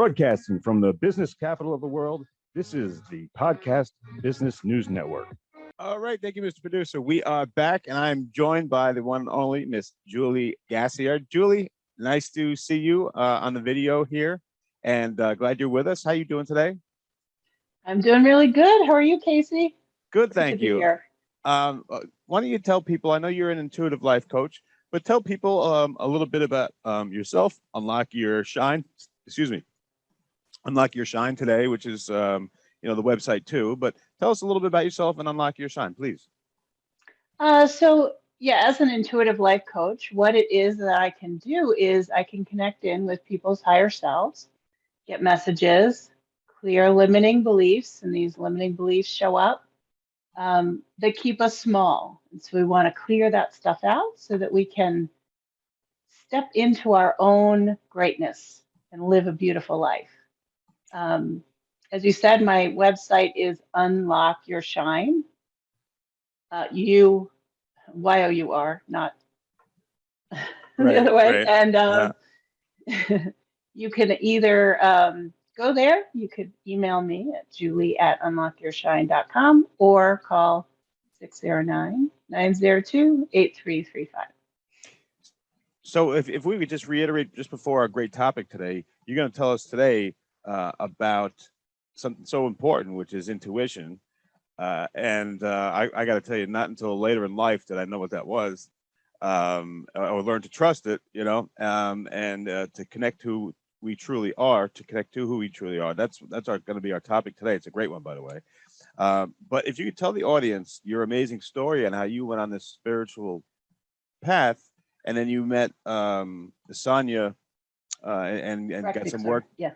Broadcasting from the business capital of the world, this is the Podcast Business News Network. All right. Thank you, Mr. Producer. We are back, and I'm joined by the one and only Miss Julie Gasior. Julie, nice to see you on the video here, and glad you're with us. How you doing today? I'm doing really good. How are you, Casey? Good, thank you. Why don't you tell people, I know you're an intuitive life coach, but tell people a little bit about yourself, Unlock Your Shine today, which is, the website too, but tell us a little bit about yourself and Unlock Your Shine, please. As an intuitive life coach, what it is that I can do is I can connect in with people's higher selves, get messages, clear limiting beliefs, and these limiting beliefs show up that keep us small. And so we want to clear that stuff out so that we can step into our own greatness and live a beautiful life. As you said, my website is Unlock Your Shine. YOUR, not the other way. Right. And you can either go there. You could email me at julie@unlockyourshine.com or call 609-902-8335. So if we could just reiterate just before our great topic today, you're going to tell us today about something so important, which is intuition. I got to tell you, not until later in life did I know what that was, or learn to trust it, and to connect who we truly are, That's going to be our topic today. It's a great one, by the way. But if you could tell the audience your amazing story and how you went on this spiritual path, and then you met Sonia and got some work. Yeah.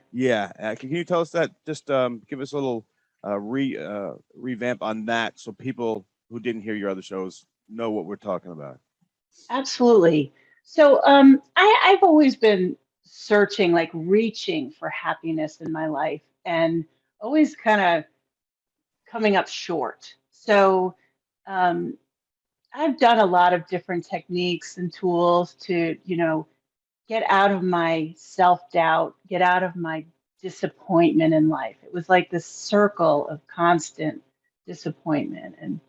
Can you tell us that? Just give us a little revamp on that, so people who didn't hear your other shows know what we're talking about. Absolutely. So I've always been searching, like reaching for happiness in my life, and always kind of coming up short. So I've done a lot of different techniques and tools to, get out of my self-doubt, get out of my disappointment in life. It was like this circle of constant disappointment and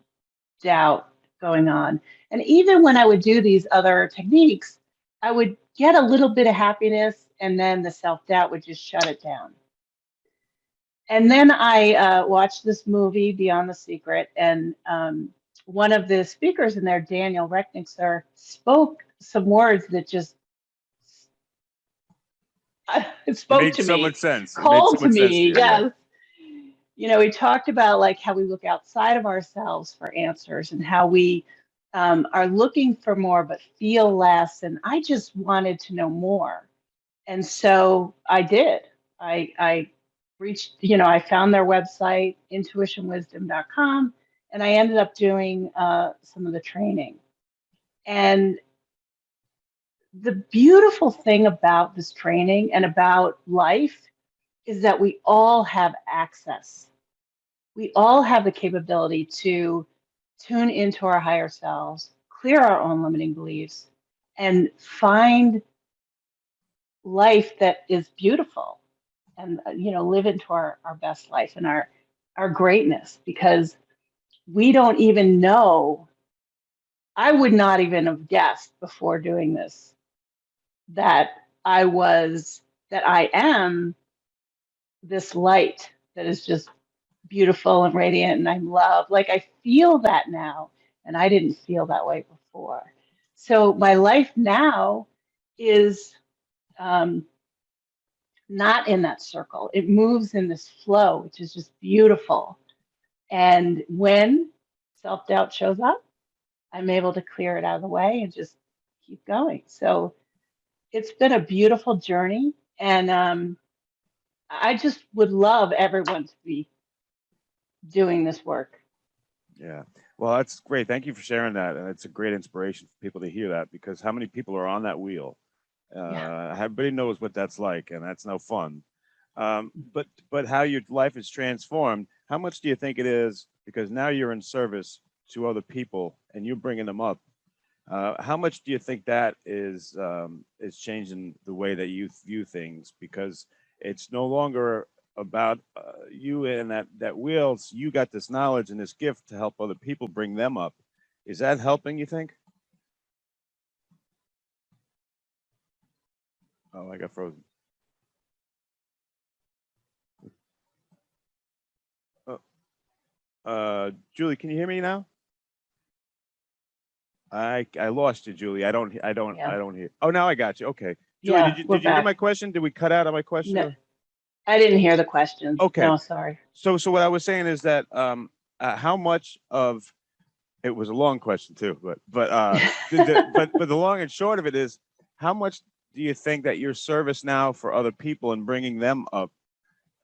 doubt going on. And even when I would do these other techniques, I would get a little bit of happiness, and then the self-doubt would just shut it down. And then I watched this movie, Beyond the Secret, and one of the speakers in there, Daniel Recknixer, spoke some words that just it spoke made to so me. Much sense. Called to me, yes. He talked about like how we look outside of ourselves for answers, and how we are looking for more but feel less. And I just wanted to know more. And so I did. I reached, I found their website, intuitionwisdom.com, and I ended up doing some of the training. And the beautiful thing about this training and about life is that we all have access. We all have the capability to tune into our higher selves, clear our own limiting beliefs, and find life that is beautiful, and live into our best life and our greatness, because we don't even know. I would not even have guessed before doing this that I am this light that is just beautiful and radiant, and I'm loved. Like, I feel that now, and I didn't feel that way before. So my life now is not in that circle. It moves in this flow, which is just beautiful. And when self-doubt shows up, I'm able to clear it out of the way and just keep going. So it's been a beautiful journey, and I just would love everyone to be doing this work. Yeah. Well, that's great. Thank you for sharing that. And it's a great inspiration for people to hear that, because how many people are on that wheel? Everybody knows what that's like, and that's no fun. But how your life is transformed, how much do you think it is, because now you're in service to other people and you're bringing them up? How much do you think that is changing the way that you view things? Because It's no longer about you and that wheel. It's you got this knowledge and this gift to help other people, bring them up. Is that helping, you think? Oh, I got frozen. Julie, can you hear me now? I lost you, Julie. I don't hear. Oh, now I got you. Okay. Julie, Yeah, we're did you hear my back. question? Did we cut out on my question? No, I didn't hear the question. Okay. No, sorry. So what I was saying is that how much of it was a long question too, but but the long and short of it is, how much do you think that your service now for other people and bringing them up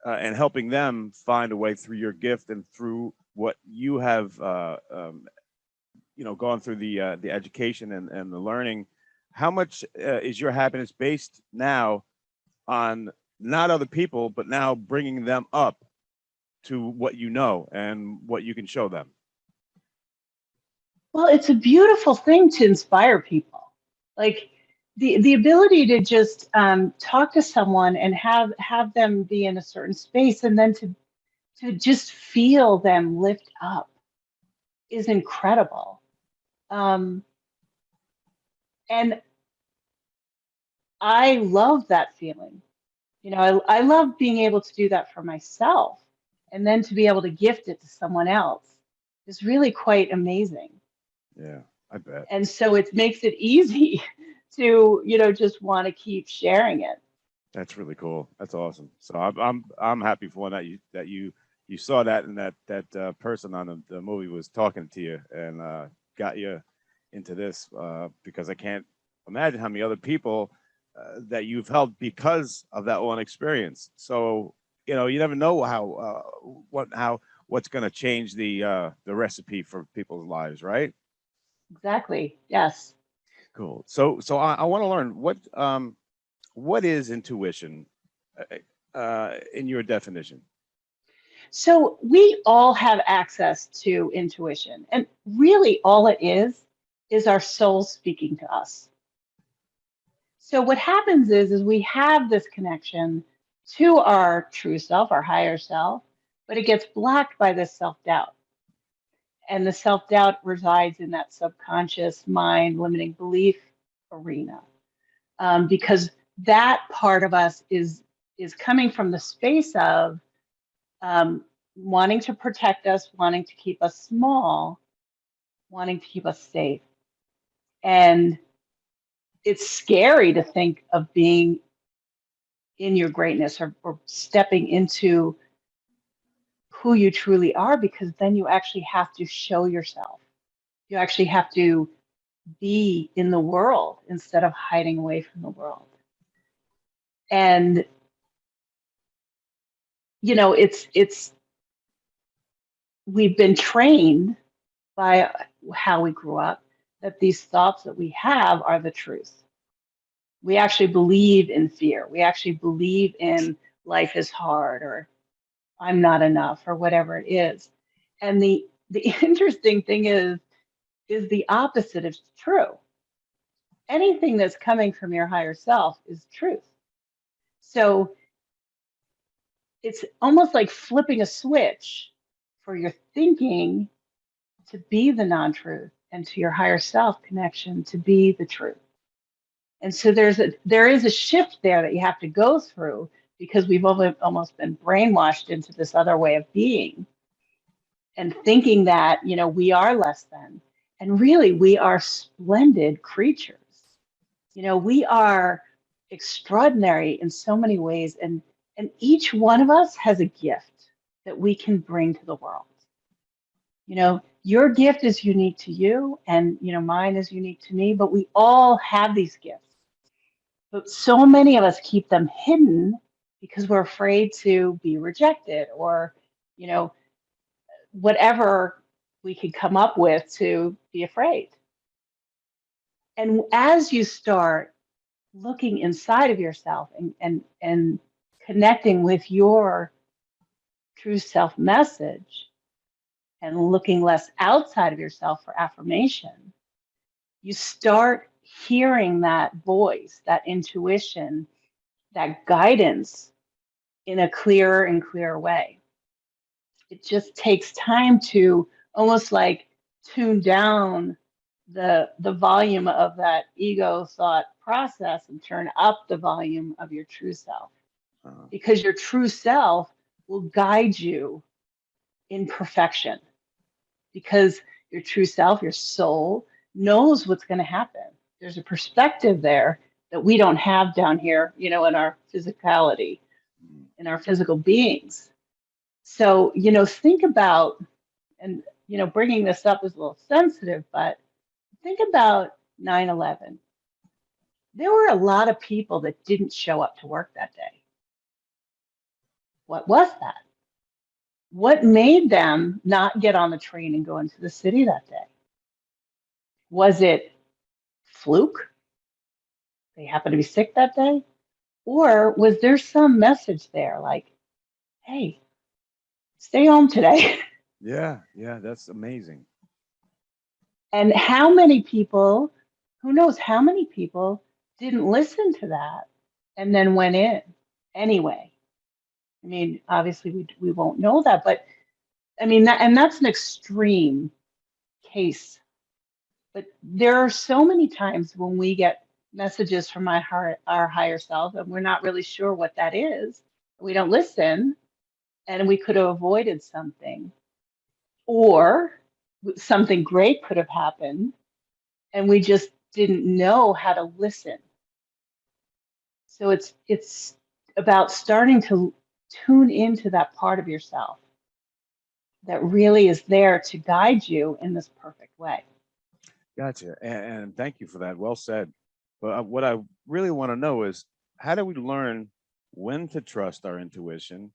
and helping them find a way through your gift and through what you have gone through the education and the learning, how much is your happiness based now on not other people, but now bringing them up to what you know and what you can show them? Well, it's a beautiful thing to inspire people. Like the ability to just talk to someone and have them be in a certain space, and then to just feel them lift up is incredible. And I love that feeling. I love being able to do that for myself, and then to be able to gift it to someone else is really quite amazing. Yeah, I bet. And so it makes it easy to, just want to keep sharing it. That's really cool. That's awesome. So I'm happy for that you saw that, and that person on the movie was talking to you and got you into this because I can't imagine how many other people that you've helped because of that one experience. So you never know what's going to change the recipe for people's lives, right? Exactly. Yes. Cool. So I want to learn what is intuition in your definition. So we all have access to intuition. And really, all it is our soul speaking to us. So what happens is we have this connection to our true self, our higher self, but it gets blocked by this self-doubt. And the self-doubt resides in that subconscious mind limiting belief arena. Because that part of us is coming from the space of wanting to protect us, wanting to keep us small, wanting to keep us safe. And it's scary to think of being in your greatness, or stepping into who you truly are, because then you actually have to show yourself. You actually have to be in the world instead of hiding away from the world. And it's we've been trained by how we grew up that these thoughts that we have are the truth. We actually believe in fear. We actually believe in life is hard, or I'm not enough, or whatever it is. And the interesting thing is the opposite is true. Anything that's coming from your higher self is truth. So it's almost like flipping a switch for your thinking to be the non-truth, and to your higher self connection to be the truth. And so there is a shift there that you have to go through, because we've almost been brainwashed into this other way of being, and thinking that we are less than. And really, we are splendid creatures. We are extraordinary in so many ways, and each one of us has a gift that we can bring to the world. Your gift is unique to you, and mine is unique to me, but we all have these gifts. But so many of us keep them hidden because we're afraid to be rejected, or you know whatever we could come up with to be afraid. And as you start looking inside of yourself, and connecting with your true self message, and looking less outside of yourself for affirmation, you start hearing that voice, that intuition, that guidance in a clearer and clearer way. It just takes time to almost like tune down the volume of that ego thought process and turn up the volume of your true self, because your true self will guide you in perfection, because your true self, your soul, knows what's going to happen. There's a perspective there that we don't have down here, in our physicality, in our physical beings. So, think about, and, bringing this up is a little sensitive, but think about 9/11. There were a lot of people that didn't show up to work that day. What was that? What made them not get on the train and go into the city that day? Was it fluke? They happened to be sick that day? Or was there some message there like, hey, stay home today? Yeah, that's amazing. And how many people, who knows how many people didn't listen to that and then went in anyway? I mean, obviously we won't know that, but I mean, that's an extreme case. But there are so many times when we get messages from our higher self, and we're not really sure what that is. We don't listen, and we could have avoided something, or something great could have happened, and we just didn't know how to listen. So it's about starting to tune into that part of yourself that really is there to guide you in this perfect way. Gotcha. And thank you for that. Well said. But what I really want to know is, how do we learn when to trust our intuition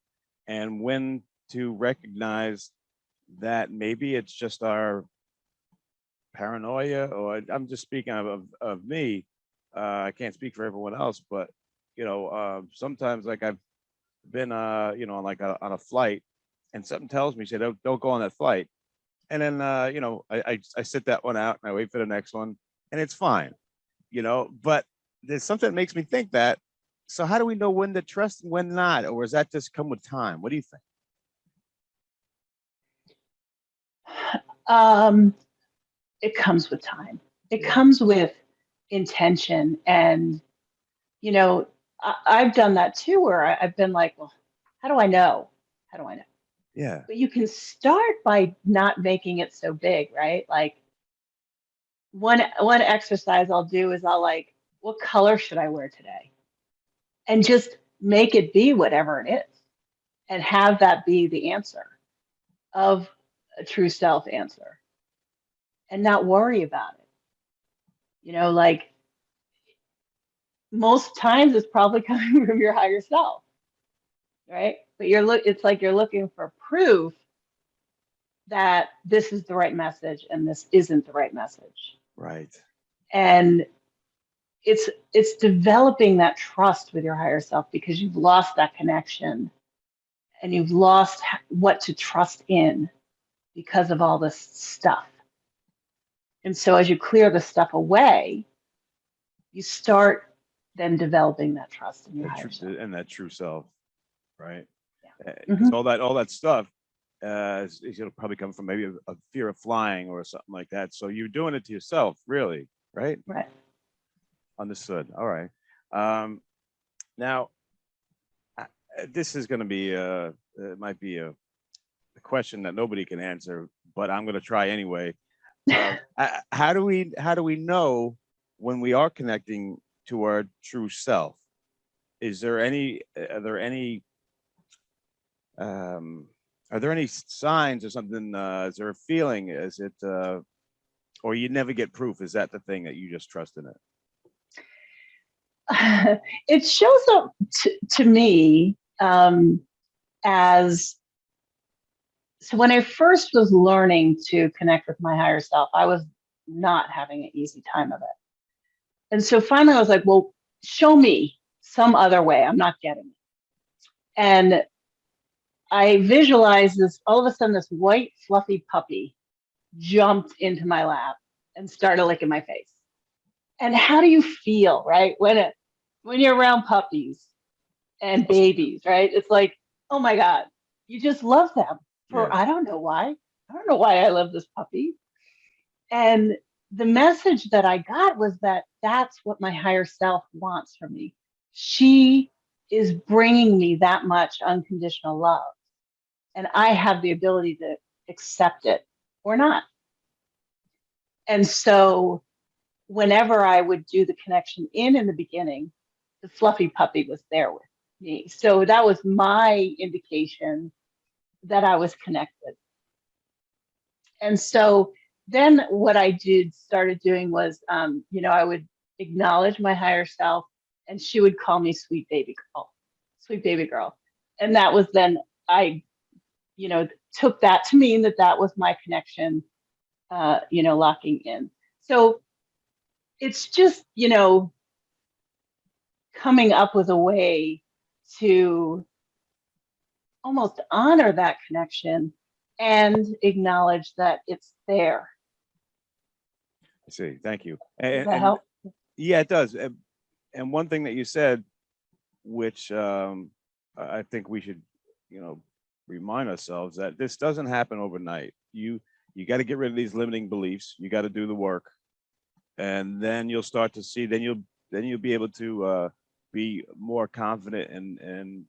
and when to recognize that maybe it's just our paranoia? Or I'm just speaking of me. I can't speak for everyone else, but sometimes, like, I've been on a flight, and something tells me, say, don't go on that flight. And then I sit that one out and I wait for the next one, and it's fine. But there's something that makes me think that. So how do we know when to trust and when not? Or does that just come with time? What do you think? It comes with time. It comes with intention. And, I've done that too, where I've been like, well, how do I know? How do I know? Yeah. But you can start by not making it so big, right? Like one exercise I'll do is I'll like, what color should I wear today? And just make it be whatever it is, and have that be the answer of a true self answer, and not worry about it. Like most times it's probably coming from your higher self, right? But it's like you're looking for proof that this is the right message and this isn't the right message. Right. And it's developing that trust with your higher self, because you've lost that connection and you've lost what to trust in because of all this stuff. And so as you clear the stuff away, you start then developing that trust in your higher self. And that true self, right? Yeah. Because all that stuff it'll probably come from maybe a fear of flying or something like that. So you're doing it to yourself, really, right? Right. Understood. All right. Now, this is going to be it might be a question that nobody can answer, but I'm going to try anyway. How do we know when we are connecting to our true self? Are there any signs or something? Is there a feeling? Is it, or you never get proof? Is that the thing, that you just trust in it? It shows up to me as, so when I first was learning to connect with my higher self, I was not having an easy time of it. And so finally I was like, well, show me some other way. I'm not getting it. And I visualized this, all of a sudden, this white fluffy puppy jumped into my lap and started licking my face. And how do you feel, right? When you're around puppies and babies, right? It's like, oh my God, you just love them for, Yes. I don't know why. I don't know why I love this puppy. And the message that I got was that that's what my higher self wants from me. She is bringing me that much unconditional love, and I have the ability to accept it or not. And so whenever I would do the connection in the beginning, the fluffy puppy was there with me. So that was my indication that I was connected. And so then what I started doing was, I would acknowledge my higher self, and she would call me sweet baby girl, sweet baby girl. And that was then I, took that to mean that that was my connection, locking in. So it's just, coming up with a way to almost honor that connection and acknowledge that it's there. I see. Thank you. Does that help? Yeah, it does. And one thing that you said, which I think we should, remind ourselves that this doesn't happen overnight. You got to get rid of these limiting beliefs. You got to do the work, and then you'll start to see. Then you'll be able to be more confident in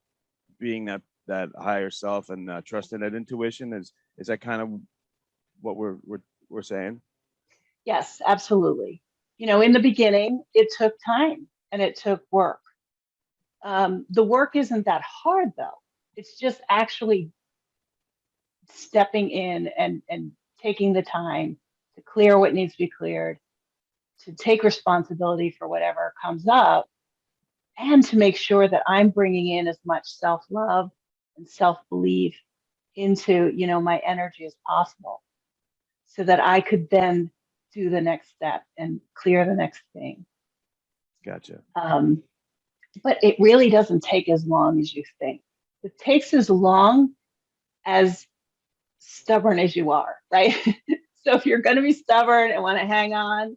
being that higher self and trusting that intuition. Is that kind of what we're saying? Yes, absolutely. In the beginning, it took time and it took work. The work isn't that hard, though. It's just actually stepping in and taking the time to clear what needs to be cleared, to take responsibility for whatever comes up, and to make sure that I'm bringing in as much self-love and self-belief into, my energy as possible, so that I could then do the next step and clear the next thing. Gotcha. But it really doesn't take as long as you think. It takes as long as stubborn as you are, right? So if you're going to be stubborn and want to hang on,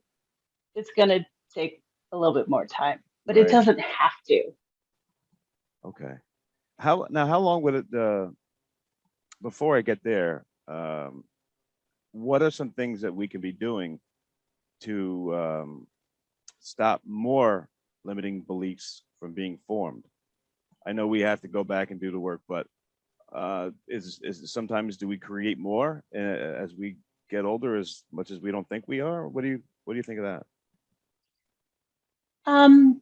it's going to take a little bit more time, but Right. It doesn't have to. Okay. How long would it, before I get there, what are some things that we can be doing to stop more limiting beliefs from being formed? I know we have to go back and do the work, but is sometimes do we create more as we get older, as much as we don't think we are? What do you think of that? I'm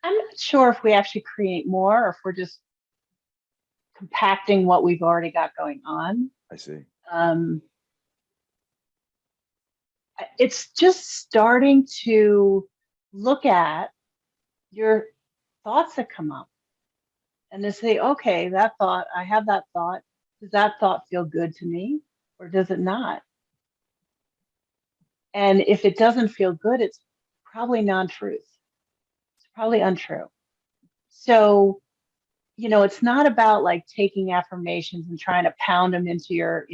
not sure if we actually create more or if we're just compacting what we've already got going on. I see. It's just starting to look at your thoughts that come up and to say, okay, I have that thought. Does that thought feel good to me or does it not? And if it doesn't feel good, it's probably non-truth. It's probably untrue. So, it's not about like taking affirmations and trying to pound them into your,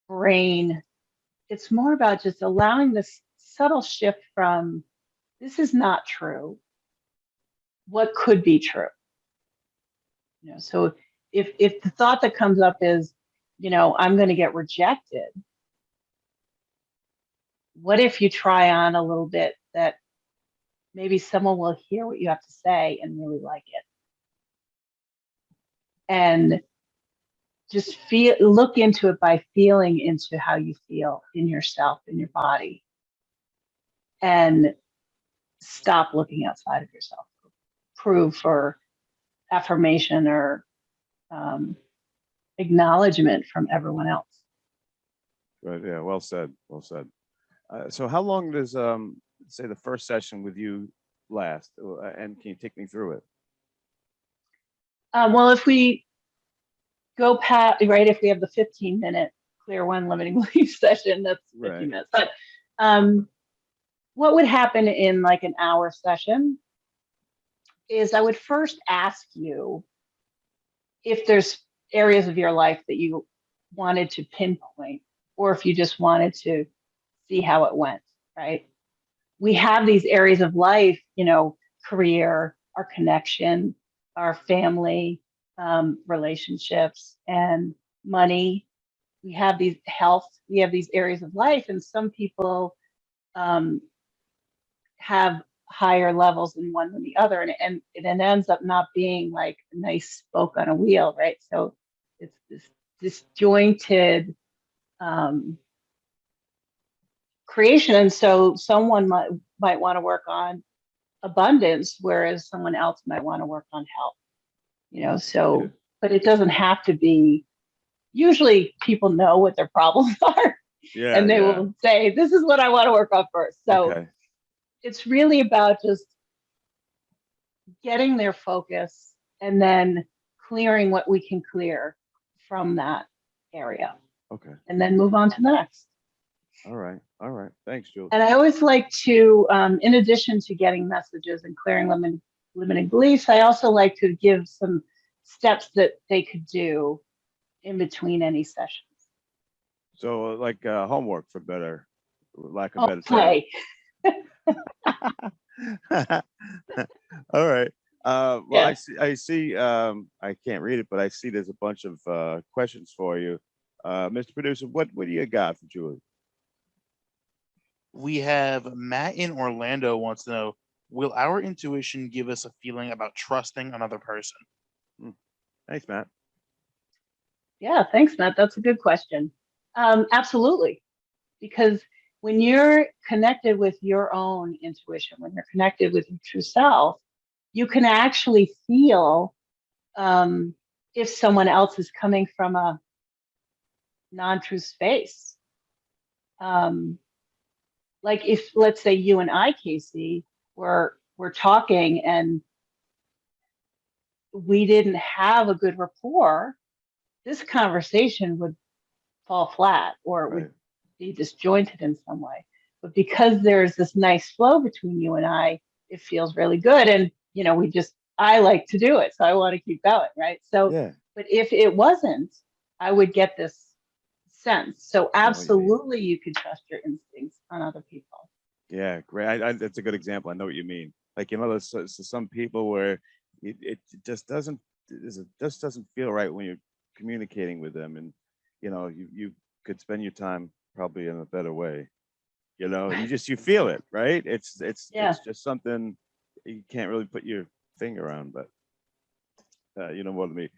brain. It's more about just allowing this subtle shift from this is not true. What could be true? So if the thought that comes up is, I'm going to get rejected, what if you try on a little bit that maybe someone will hear what you have to say and really like it? And just look into it by feeling into how you feel in yourself, in your body, and stop looking outside of yourself for proof or affirmation or acknowledgement from everyone else. Right. Yeah. Well said. Well said. So how long does say the first session with you last? And can you take me through it? Well, if we go past, right, if we have the 15-minute clear one limiting belief session, that's 50 Right. minutes. But what would happen in like an hour session is I would first ask you if there's areas of your life that you wanted to pinpoint, or if you just wanted to see how it went, right? We have these areas of life, career, our connection, our family, relationships, and money. We have these health, we have these areas of life, and some people um, have higher levels in one than the other, and it ends up not being like a nice spoke on a wheel, right? So it's this disjointed um, creation, and so someone might want to work on abundance, whereas someone else might want to work on health. So, but it doesn't have to be. Usually, people know what their problems are, Yeah, and they yeah. will say, "This is what I want to work on first." So Okay. it's really about just getting their focus and then clearing what we can clear from that area, Okay. and then move on to the next. All right. All right. Thanks, Julie. And I always like to, in addition to getting messages and clearing limiting beliefs, I also like to give some steps that they could do in between any sessions. So like homework for lack of better term. Okay. All right. Well, Yeah. I see, I can't read it, but I see there's a bunch of questions for you. Mr. Producer, what do you got for Julie? We have Matt in Orlando wants to know, will our intuition give us a feeling about trusting another person? Thanks, Matt. Yeah, thanks, Matt. That's a good question. Absolutely. Because when you're connected with your own intuition, when you're connected with your true self, you can actually feel if someone else is coming from a non-true space. Like if, let's say, you and I, Casey, we're talking and we didn't have a good rapport, this conversation would fall flat, or it would be disjointed in some way. But because there's this nice flow between you and I, it feels really good. And, I like to do it. So I want to keep going. Right. So, Yeah. but if it wasn't, I would get this sense. So absolutely, you can trust your instincts on other people. Yeah, great. That's a good example. I know what you mean. Like, there's some people where it just doesn't feel right when you're communicating with them, and you could spend your time probably in a better way. You feel it, right? It's just something you can't really put your finger on, but you know what I mean.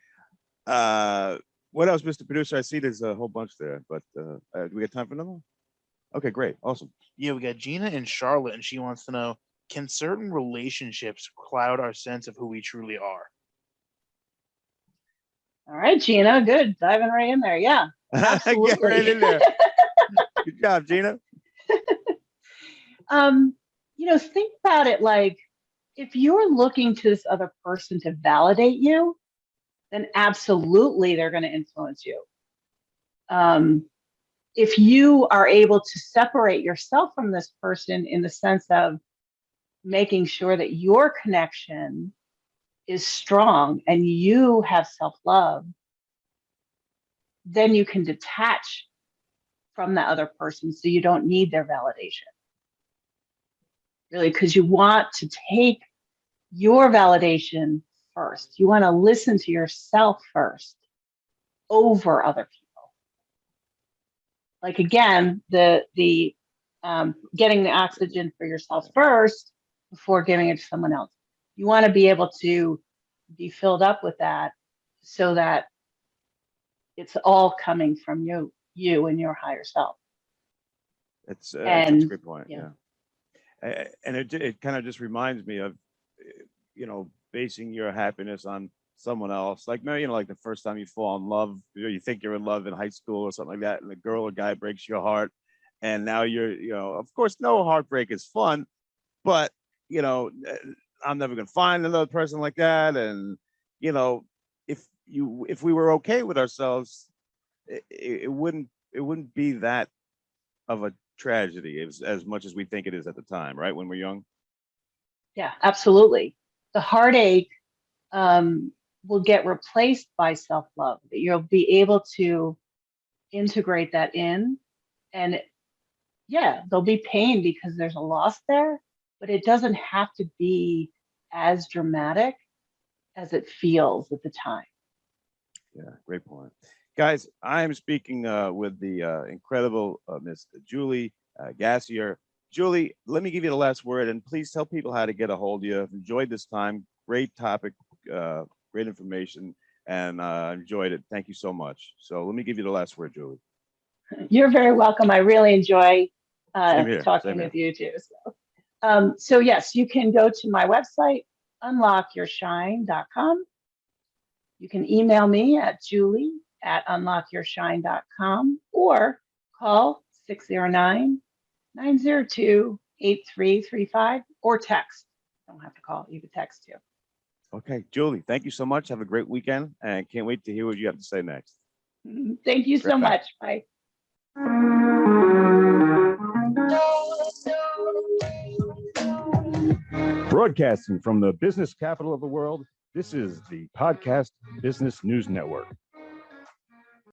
What else, Mr. Producer? I see there's a whole bunch there, but do we got time for another one? Okay, great, awesome. Yeah, we got Gina in Charlotte, and she wants to know, can certain relationships cloud our sense of who we truly are? All right, Gina, good. Diving right in there. Yeah, absolutely. Get right in there. Good job, Gina. Think about it like, if you're looking to this other person to validate you, then absolutely they're going to influence you. If you are able to separate yourself from this person in the sense of making sure that your connection is strong and you have self-love, then you can detach from the other person so you don't need their validation. Really, because you want to take your validation first. You want to listen to yourself first over other people. Like, again, the getting the oxygen for yourself first before giving it to someone else. You want to be able to be filled up with that so that it's all coming from you and your higher self. That's a great point. Yeah. And it kind of just reminds me of, basing your happiness on someone else. Like, like the first time you fall in love, you think you're in love in high school or something like that, and the girl or guy breaks your heart, and now you're, of course, no heartbreak is fun, but I'm never gonna find another person like that, and if we were okay with ourselves, it wouldn't be that of a tragedy as much as we think it is at the time, right? When we're young. Yeah, absolutely. The heartache will get replaced by self-love. You'll be able to integrate that in, and there'll be pain because there's a loss there, but it doesn't have to be as dramatic as it feels at the time. Yeah, great point. Guys, I am speaking with the incredible Miss Julie Gasior. Julie, let me give you the last word, and please tell people how to get a hold of you. I've enjoyed this time. Great topic, great information, and enjoyed it. Thank you so much. So let me give you the last word, Julie. You're very welcome. I really enjoy Same here, talking same with you too. So yes, you can go to my website, unlockyourshine.com. You can email me at julie@unlockyourshine.com or call 609-902-8335 or text. You don't have to call, you can text too. Okay, Julie, thank you so much. Have a great weekend, and can't wait to hear what you have to say next. Thank you so Right back. much. Bye. Broadcasting from the business capital of the world, this is the Podcast Business News Network.